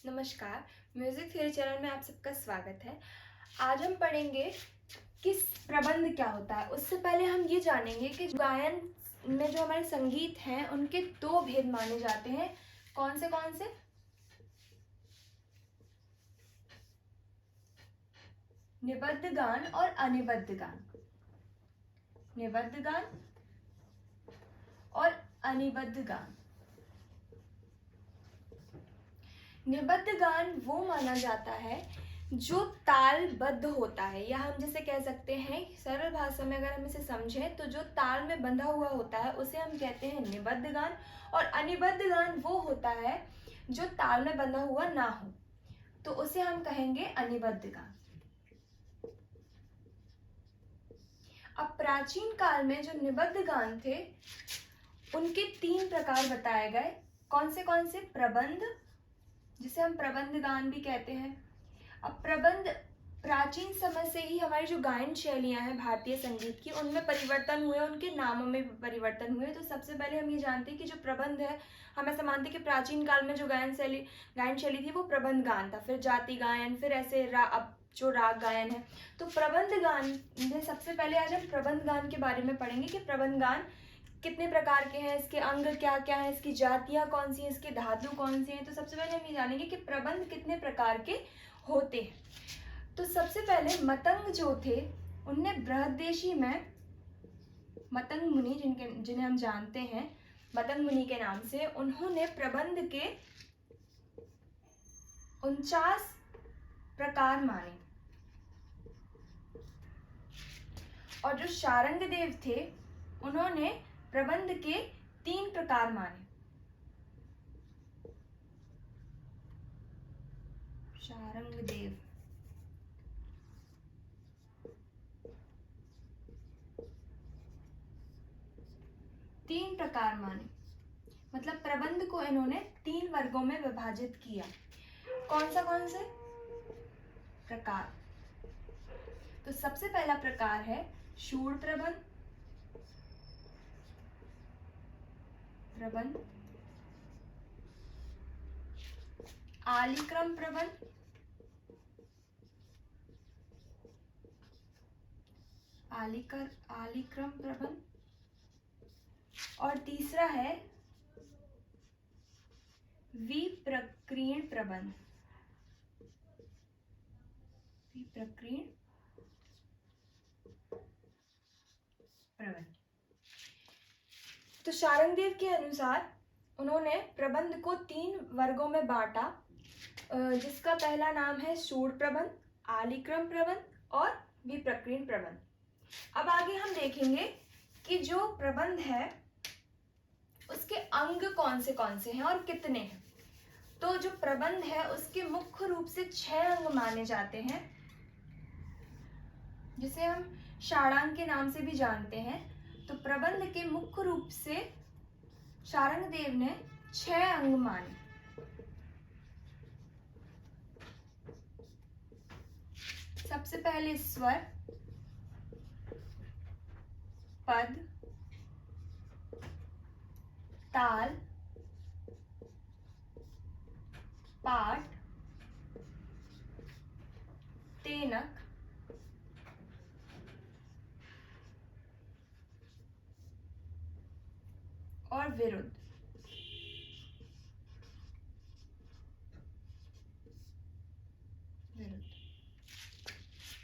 नमस्कार। Music theory channel में आप सबका स्वागत है। आज हम पढ़ेंगे कि प्रबंध क्या होता है। उससे पहले हम ये जानेंगे कि गायन में जो हमारे संगीत हैं उनके दो भेद माने जाते हैं। कौन से? निबद्ध गान और अनिबद्ध गान। निबद्ध गान और अनिबद्ध गान। निबद्ध गान वो माना जाता है जो तालबद्ध होता है, या हम जिसे कह सकते हैं सरल भाषा में अगर हम इसे समझें तो जो ताल में बंधा हुआ होता है उसे हम कहते हैं निबद्ध गान। और अनिबद्ध गान वो होता है जो ताल में बंधा हुआ ना हो, तो उसे हम कहेंगे अनिबद्ध गान। अब प्राचीन काल में जो निबद्ध गान थे उनके 3 प्रकार बताए गए। कौन से? प्रबंध, जिसे हम प्रबंध गान भी कहते हैं। अब प्रबंध प्राचीन समय से ही हमारी जो गायन शैलियां हैं भारतीय संगीत की, उनमें परिवर्तन हुए, उनके नामों में भी परिवर्तन हुए। तो सबसे पहले हम ये जानते हैं कि जो प्रबंध है, हम ऐसा मानते हैं कि प्राचीन काल में जो गायन शैली थी वो प्रबंध गान था, फिर जाति गायन, फिर ऐसे अब जो राग गायन है। तो प्रबंध गान में सबसे पहले आज हम प्रबंध गान के बारे में पढ़ेंगे कि प्रबंध गान कितने प्रकार के हैं, इसके अंग क्या क्या हैं, इसकी जातियां कौन सी हैं, इसके धातु कौन से हैं। तो सबसे पहले हम ये जानेंगे कि प्रबंध कितने प्रकार के होते हैं। तो सबसे पहले मतंग जो थे, उनने बृहदेशी में मतंग मुनि, जिन्हें हम जानते हैं मतंग मुनि के नाम से, उन्होंने प्रबंध के 49 प्रकार माने। और जो शारंगदेव थे उन्होंने प्रबंध के 3 प्रकार माने। शारंगदेव तीन प्रकार माने, मतलब प्रबंध को इन्होंने 3 वर्गों में विभाजित किया। कौन से प्रकार? तो सबसे पहला प्रकार है शूर प्रबंध, आलिक्रम प्रबंध, आलिक्रम प्रबंध, और तीसरा है विप्रकीर्ण प्रबंध। तो शारंगदेव के अनुसार उन्होंने प्रबंध को 3 वर्गों में बांटा, जिसका पहला नाम है शूर प्रबंध, आलिक्रम प्रबंध और विप्रकीर्ण प्रबंध। अब आगे हम देखेंगे कि जो प्रबंध है उसके अंग कौन से हैं और कितने हैं। तो जो प्रबंध है उसके मुख्य रूप से 6 अंग माने जाते हैं, जिसे हम षाडांग के नाम से भी जानते हैं। तो प्रबंध के मुख्य रूप से शारंगदेव ने 6 अंग माने। सबसे पहले स्वर, पद, ताल, पाठ, तेनक, और विरुद्ध।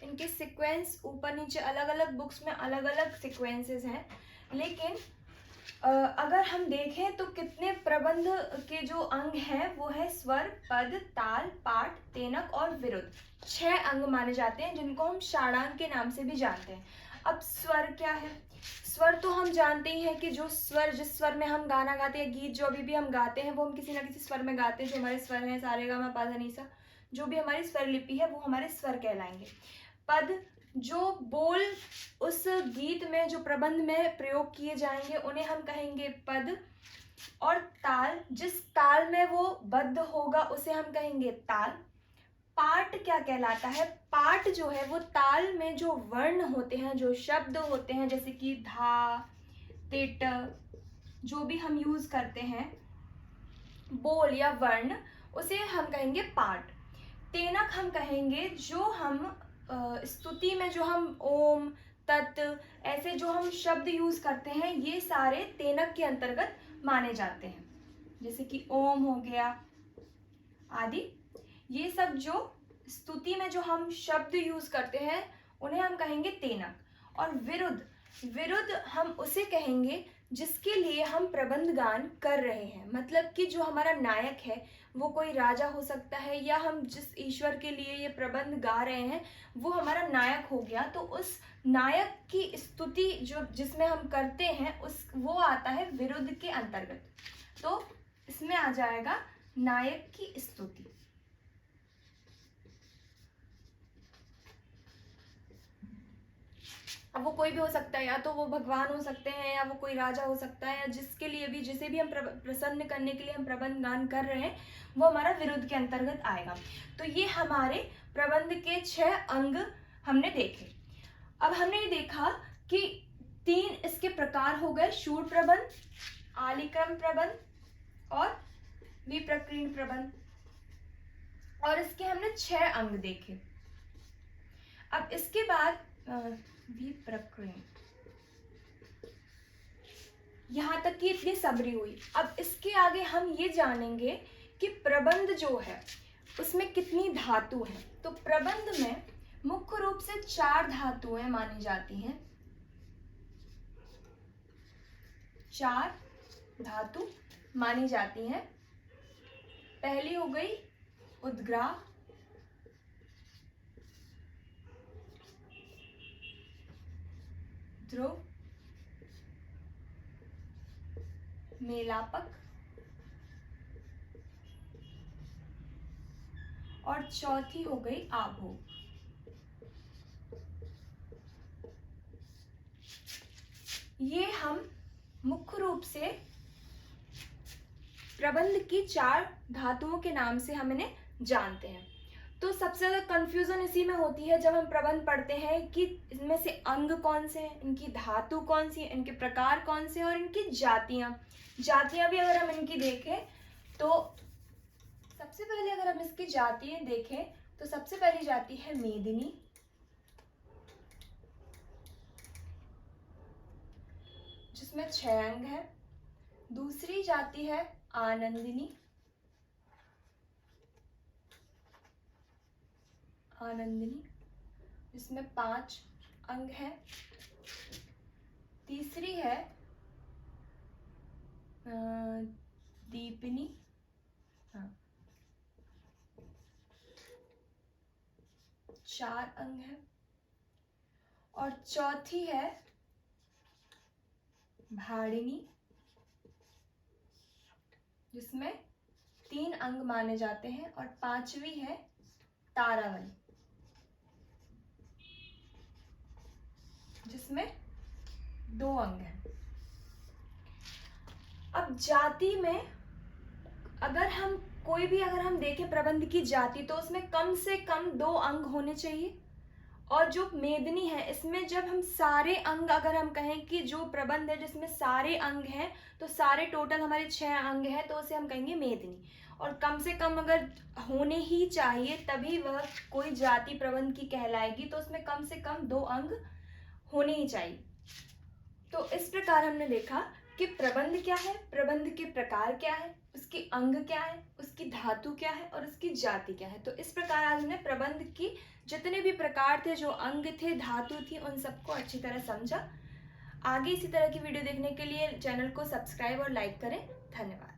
इनके सीक्वेंस ऊपर नीचे अलग अलग बुक्स में अलग अलग सीक्वेंसेस हैं, लेकिन अगर हम देखें तो कितने प्रबंध के जो अंग हैं वो है स्वर, पद, ताल, पाठ, तेनक और विरुद्ध। 6 अंग माने जाते हैं, जिनको हम षाडांग के नाम से भी जानते हैं। अब स्वर क्या है? स्वर तो हम जानते ही हैं कि जो स्वर, जिस स्वर में हम गाना गाते हैं, गीत जो अभी भी हम गाते हैं वो हम किसी ना किसी स्वर में गाते हैं। जो हमारे स्वर हैं सा रे गा मा पा धा नी सा, जो भी हमारी स्वर लिपि है वो हमारे स्वर कहलाएंगे। पद, जो बोल उस गीत में जो प्रबंध में प्रयोग किए जाएंगे उन्हें हम कहेंगे पद। और ताल, जिस ताल में वो बद्ध होगा उसे हम कहेंगे ताल। पाठ क्या कहलाता है? पाठ जो है वो ताल में जो वर्ण होते हैं, जो शब्द होते हैं, जैसे कि धा, तिट, जो भी हम यूज करते हैं बोल या वर्ण, उसे हम कहेंगे पाठ। तेनक हम कहेंगे जो हम स्तुति में जो हम ओम, तत् ऐसे जो हम शब्द यूज करते हैं, ये सारे तेनक के अंतर्गत माने जाते हैं। जैसे कि ओम हो गया आदि, ये सब जो स्तुति में जो हम शब्द यूज करते हैं उन्हें हम कहेंगे तेनक। और विरुद्ध, विरुद्ध हम उसे कहेंगे जिसके लिए हम प्रबंध गान कर रहे हैं। मतलब कि जो हमारा नायक है वो कोई राजा हो सकता है, या हम जिस ईश्वर के लिए ये प्रबंध गा रहे हैं वो हमारा नायक हो गया, तो उस नायक की स्तुति जो जिसमें हम करते हैं उस वो आता है विरुद्ध के अंतर्गत। तो इसमें आ जाएगा नायक की स्तुति। अब वो कोई भी हो सकता है, या तो वो भगवान हो सकते हैं, या वो कोई राजा हो सकता है, या जिसके लिए भी, जिसे भी हम प्रसन्न करने के लिए हम प्रबंध गान कर रहे हैं वो हमारा विरुद्ध के अंतर्गत आएगा। तो ये हमारे प्रबंध के 6 अंग हमने देखे। अब हमने ये देखा कि 3 इसके प्रकार हो गए, शूर प्रबंध, आलिक्रम प्रबंध और विप्रकीर्ण प्रबंध, और इसके हमने 6 अंग देखे। अब इसके बाद विप्रकीर्ण, यहां तक कि इतनी समरी हुई। अब इसके आगे हम ये जानेंगे कि प्रबंध जो है उसमें कितनी धातु है। तो प्रबंध में मुख्य रूप से 4 धातुएं मानी जाती हैं। 4 धातु मानी जाती हैं। पहली हो गई उद्ग्राह, ध्रुव, मेलापक और चौथी हो गई आभोग। ये हम मुख्य रूप से प्रबंध की 4 धातुओं के नाम से हम इन्हें जानते हैं। तो सबसे ज्यादा कंफ्यूजन इसी में होती है जब हम प्रबंध पढ़ते हैं कि इनमें से अंग कौन से हैं, इनकी धातु कौन सी है, इनके प्रकार कौन से हैं और इनकी जातियां भी अगर हम इनकी देखें तो सबसे पहले अगर हम इसकी जातियां देखें तो सबसे पहली जाति है मेदिनी, जिसमें 6 अंग है। दूसरी जाति है आनंदिनी, जिसमें 5 अंग है। तीसरी है दीपिनी, 4 अंग है। और चौथी है भाड़िनी, जिसमें 3 अंग माने जाते हैं। और 5वीं है तारावली, जिसमें 2 अंग हैं। अब जाति में अगर हम कोई भी अगर हम देखें प्रबंध की जाति तो उसमें कम से कम 2 अंग होने चाहिए। और जो मेदिनी है इसमें जब हम सारे अंग, अगर हम कहें कि जो प्रबंध है जिसमें सारे अंग हैं तो सारे टोटल हमारे 6 अंग हैं तो उसे हम कहेंगे मेदिनी। और कम से कम अगर होने ही चाहिए तभी वह कोई जाति प्रबंध की कहलाएगी, तो उसमें कम से कम 2 अंग होने ही चाहिए। तो इस प्रकार हमने देखा कि प्रबंध क्या है, प्रबंध के प्रकार क्या है, उसके अंग क्या है, उसकी धातु क्या है और उसकी जाति क्या है। तो इस प्रकार आज हमने प्रबंध की जितने भी प्रकार थे, जो अंग थे, धातु थी, उन सबको अच्छी तरह समझा। आगे इसी तरह की वीडियो देखने के लिए चैनल को सब्सक्राइब और लाइक करें। धन्यवाद।